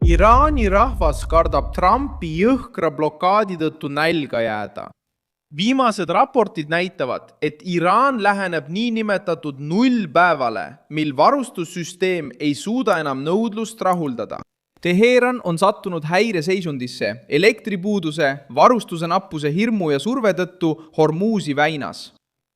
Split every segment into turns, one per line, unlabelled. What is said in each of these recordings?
Iraani rahvas kardab Trumpi jõhkra blokaadi tõttu nälga jääda. Viimased raportid näitavad, et Iraan läheneb niinimetatud nullpäevale, mil varustussüsteem ei suuda enam nõudlust rahuldada. Teheran on sattunud häireseisundisse elektripuuduse, varustuse nappuse hirmu ja surve tõttu Hormuzi väinas.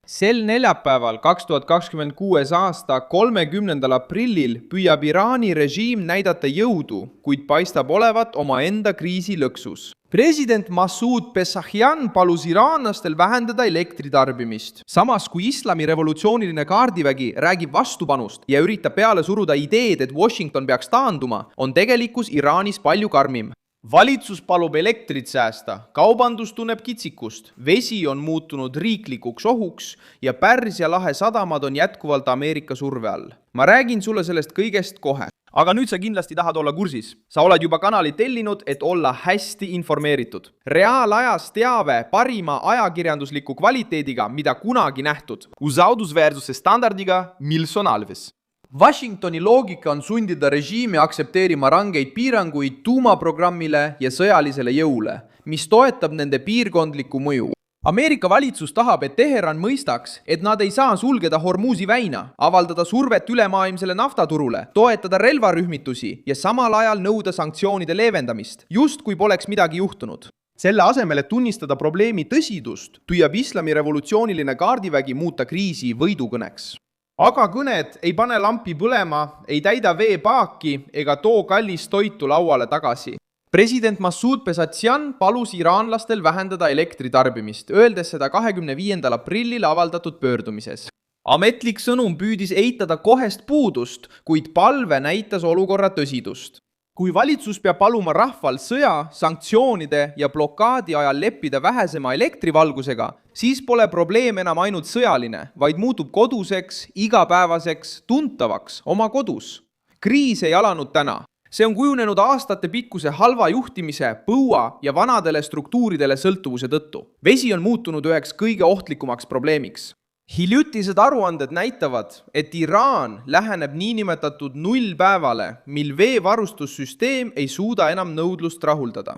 Sel neljapäeval 2026. aasta 30. aprillil püüab Iraani režiim näidata jõudu, kuid paistab olevat omaenda kriisi lõksus. President Masoud Pezeshkian palus iraanlastel vähendada elektritarbimist. Samas kui islami revolutsiooniline kaardivägi räägib vastupanust ja üritab peale suruda ideed, et Washington peaks taanduma, on tegelikkus Iraanis palju karmim. Valitsus palub elektrit säästa, kaubandus tunneb kitsikust, vesi on muutunud riiklikuks ohuks ja Pärsia lahe sadamad on jätkuvalt Ameerika surve all. Ma räägin sulle sellest kõigest kohe. Aga nüüd sa kindlasti tahad olla kursis. Sa oled juba kanali tellinud, et olla hästi informeeritud. Reaalajas teave parima ajakirjandusliku kvaliteediga, mida kunagi nähtud. Usaldusväärsuse standardiga Milson Alves. Washingtoni loogika on sundida režiimi aktsepteerima rangeid piiranguid tuumaprogrammile ja sõjalisele jõule, mis toetab nende piirkondlikku mõju. Ameerika valitsus tahab, et Teheran mõistaks, et nad ei saa sulgeda Hormuzi väina, avaldada survet ülemaailmsele naftaturule, toetada relvarühmitusi ja samal ajal nõuda sanktsioonide leevendamist, just kui poleks midagi juhtunud. Selle asemel, et tunnistada probleemi tõsidust, püüab islami revolutsiooniline kaardivägi muuta kriisi võidukõneks. Aga kõned ei pane lampi põlema, ei täida veepaaki ega too kallist toitu lauale tagasi. President Masoud Pezeshkian palus iraanlastel vähendada elektritarbimist, öeldes seda 25. aprillil avaldatud pöördumises. Ametlik sõnum püüdis eitada kohest puudust, kuid palve näitas olukorra tõsidust. Kui valitsus peab paluma rahval sõja, sanktsioonide ja blokaadi ajal leppida vähesema elektrivalgusega, siis pole probleem enam ainult sõjaline, vaid muutub koduseks, igapäevaseks, tuntavaks oma kodus. Kriis ei alanud täna. See on kujunenud aastate pikkuse halva juhtimise, põua ja vanadele struktuuridele sõltuvuse tõttu. Vesi on muutunud üheks kõige ohtlikumaks probleemiks. Hiljutised aruanded näitavad, et Iraan läheneb niinimetatud nullpäevale, mil veevarustussüsteem ei suuda enam nõudlust rahuldada.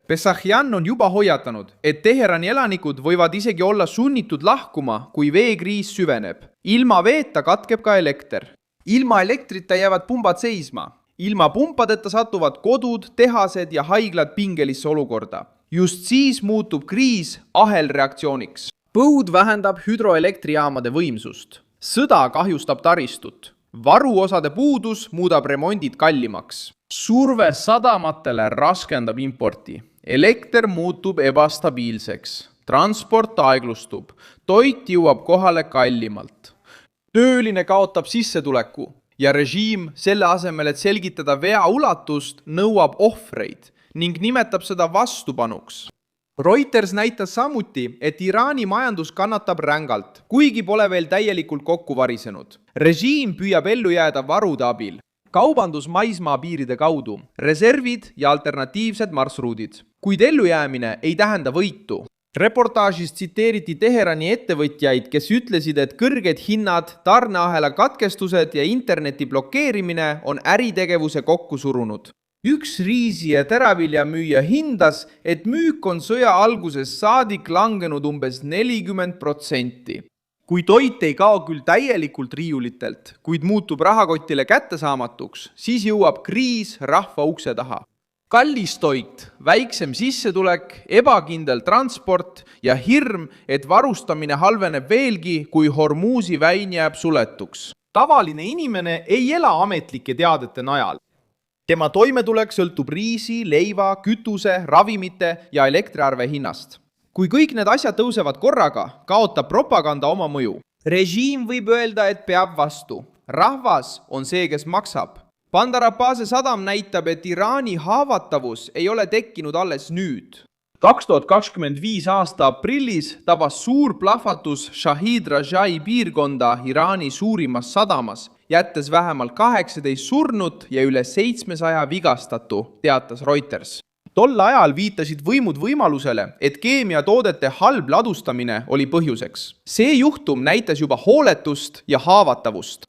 Pezeshkian on juba hoiatanud, et Teherani elanikud võivad isegi olla sunnitud lahkuma, kui veekriis süveneb. Ilma veeta katkeb ka elekter. Ilma elektrita jäävad pumbad seisma. Ilma pumpadeta satuvad kodud, tehased ja haiglad pingelisse olukorda. Just siis muutub kriis ahelreaktsiooniks. Põud vähendab hüdroelektrijaamade võimsust. Sõda kahjustab taristut. Varuosade puudus muudab remondid kallimaks. Surve sadamatele raskendab importi. Elekter muutub ebastabiilseks. Transport aeglustub. Toit jõuab kohale kallimalt. Tööline kaotab sissetuleku ja režiim selle asemel, et selgitada vea ulatust, nõuab ohvreid ning nimetab seda vastupanuks. Reuters näitas samuti, et Iraani majandus kannatab rängalt, kuigi pole veel täielikult kokku varisenud. Režiim püüab ellu jääda varude abil. Kaubandus maismaapiiride kaudu, reservid ja alternatiivsed marsruudid. Kuid ellujäämine ei tähenda võitu. Reportaažis tsiteeriti Teherani ettevõtjaid, kes ütlesid, et kõrged hinnad, tarneahela katkestused ja interneti blokeerimine on äritegevuse kokku surunud. Üks riisi- ja teraviljamüüja hindas, et müük on sõja alguses saadik langenud umbes 40%. Kui toit ei kao küll täielikult riiulitelt, kuid muutub rahakotile kättesaamatuks, siis jõuab kriis rahva ukse taha. Kallis toit, väiksem sissetulek, ebakindel transport ja hirm, et varustamine halveneb veelgi, kui Hormuzi väin jääb suletuks. Tavaline inimene ei ela ametlike teadete najal. Tema toimetulek sõltub riisi, leiva, kütuse, ravimite ja elektriarve hinnast. Kui kõik need asjad tõusevad korraga, kaotab propaganda oma mõju. Režiim võib öelda, et peab vastu. Rahvas on see, kes maksab. Bandar Abbase sadam näitab, et Iraani haavatavus ei ole tekkinud alles nüüd. 2025. aasta aprillis tabas suur plahvatus Shahid Rajai piirkonda Iraani suurimas sadamas, jättes vähemalt 18 surnut ja üle 700 vigastatu, teatas Reuters. Tol ajal viitasid võimud võimalusele, et keemiatoodete halb ladustamine oli põhjuseks. See juhtum näitas juba hooletust ja haavatavust.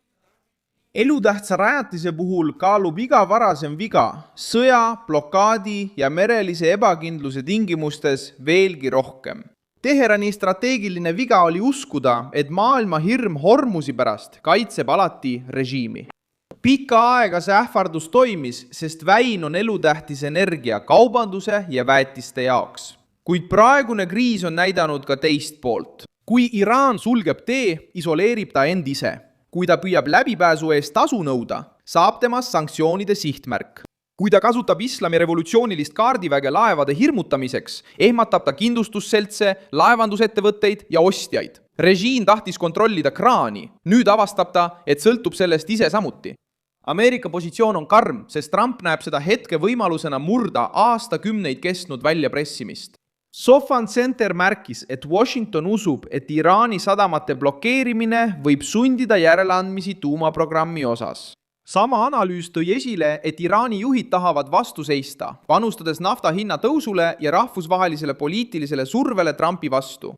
elutähtsa rajatise puhul kaalub iga varasem viga sõja, blokaadi ja merelise ebakindluse tingimustes veelgi rohkem. Teherani strateegiline viga oli uskuda, et maailma hirm Hormusi pärast kaitseb alati režiimi. Pikka aega see ähvardus toimis, sest väin on elutähtis energia kaubanduse ja väetiste jaoks. Kuid praegune kriis on näidanud ka teist poolt. Kui Iraan sulgeb tee, isoleerib ta end ise. Kui ta püüab läbipääsu eest tasu nõuda, saab temast sanktsioonide sihtmärk. Kui ta kasutab islami revolutsioonilist kaardiväge laevade hirmutamiseks, ehmatab ta kindlustusseltse, laevandusettevõtteid ja ostjaid. Režiim tahtis kontrollida kraani, nüüd avastab ta, et sõltub sellest ise samuti. Ameerika positsioon on karm, sest Trump näeb seda hetke võimalusena murda aastakümneid kestnud väljapressimist. Sofan Center märkis, et Washington usub, et Iraani sadamate blokeerimine võib sundida järeleandmisi tuumaprogrammi osas. Sama analüüs tõi esile, et Iraani juhid tahavad vastu seista, panustades nafta hinna tõusule ja rahvusvahelisele poliitilisele survele Trumpi vastu.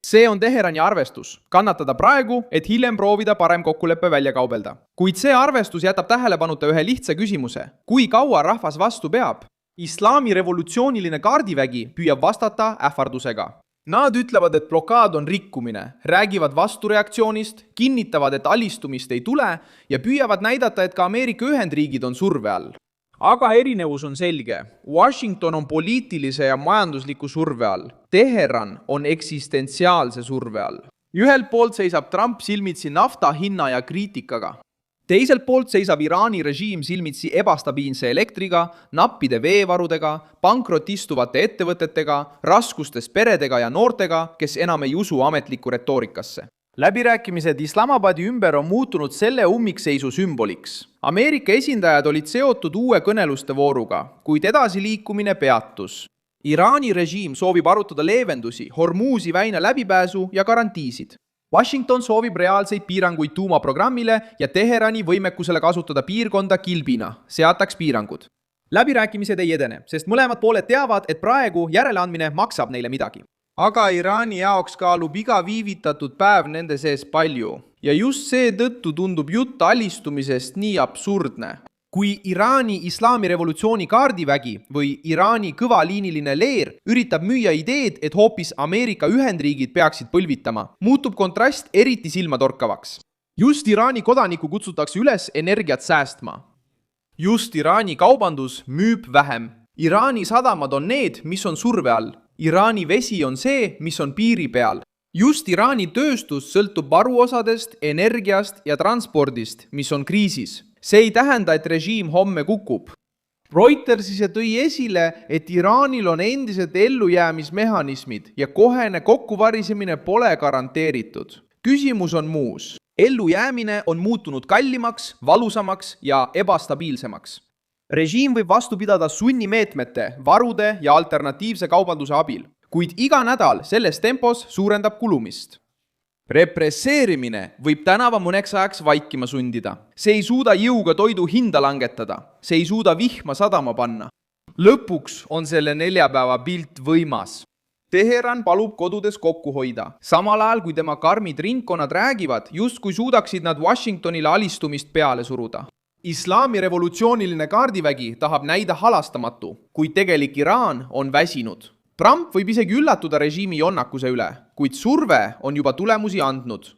See on Teherani arvestus, kannatada praegu, et hiljem proovida parem kokkuleppe välja kaubelda. Kuid see arvestus jätab tähelepanuta ühe lihtsa küsimuse. Kui kaua rahvas vastu peab? Islami revolutsiooniline kaardivägi püüab vastata ähvardusega. Nad ütlevad, et blokaad on rikkumine, räägivad vastureaktsioonist, kinnitavad, et alistumist ei tule ja püüavad näidata, et ka Ameerika Ühendriigid on surve all. Aga erinevus on selge. Washington on poliitilise ja majandusliku surve all. Teheran on eksistentsiaalse surve all. Ühelt poolt seisab Trump silmitsi nafta hinna ja kriitikaga. Teiselt poolt seisab Iraani režiim silmitsi ebastabiilse elektriga, nappide veevarudega, pankrotistuvate ettevõtetega, raskustes peredega ja noortega, kes enam ei usu ametlikku retoorikasse. Läbirääkimised Islamabadi ümber on muutunud selle ummikseisu sümboliks. Ameerika esindajad olid seotud uue kõneluste vooruga, kuid edasiliikumine peatus. Iraani režiim soovib arutada leevendusi, Hormuzi väina läbipääsu ja garantiisid. Washington soovib reaalseid piiranguid tuumaprogrammile ja Teherani võimekusele kasutada piirkonda kilbina, seataks piirangud. Läbirääkimised ei edene, sest mõlemad pooled teavad, et praegu järeleandmine maksab neile midagi. Aga Iraani jaoks kaalub iga viivitatud päev nende sees palju. Ja just seetõttu tundub jutt alistumisest nii absurdne. Kui Iraani islami revolutsiooni kaardivägi või Iraani kõvaliiniline leer üritab müüa ideed, et hoopis Ameerika Ühendriigid peaksid põlvitama, muutub kontrast eriti silmatorkavaks. Just Iraani kodaniku kutsutakse üles energiat säästma. Just Iraani kaubandus müüb vähem. Iraani sadamad on need, mis on surve all. Iraani vesi on see, mis on piiri peal. Just Iraani tööstus sõltub varuosadest, energiast ja transpordist, mis on kriisis. See ei tähenda, et režiim homme kukub. Reuters ise tõi esile, et Iraanil on endised ellujäämismehhanismid ja kohene kokkuvarisemine pole garanteeritud. Küsimus on muus. Ellujäämine on muutunud kallimaks, valusamaks ja ebastabiilsemaks. Režiim võib vastu pidada sunnimeetmete, varude ja alternatiivse kaubanduse abil, kuid iga nädal selles tempos suurendab kulumist. Represseerimine võib tänava mõneks ajaks vaikima sundida. See ei suuda jõuga toidu hinda langetada. See ei suuda vihma sadama panna. Lõpuks on selle neljapäeva pilt võimas. Teheran palub kodudes kokku hoida. Samal ajal, kui tema karmid ringkonnad räägivad, justkui suudaksid nad Washingtonile alistumist peale suruda. Islami revolutsiooniline kaardivägi tahab näida halastamatu, kuid tegelik Iraan on väsinud. Trump võib isegi üllatuda režiimi jonnakuse üle, kuid surve on juba tulemusi andnud.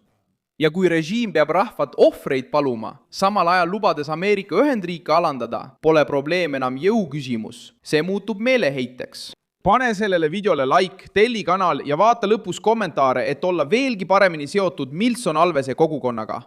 Ja kui režiim peab rahvat ohvreid paluma, samal ajal lubades Ameerika Ühendriike alandada, pole probleem enam jõu küsimus. See muutub meeleheiteks. Pane sellele videole like, telli kanal ja vaata lõpus kommentaare, et olla veelgi paremini seotud Milson Alvese kogukonnaga.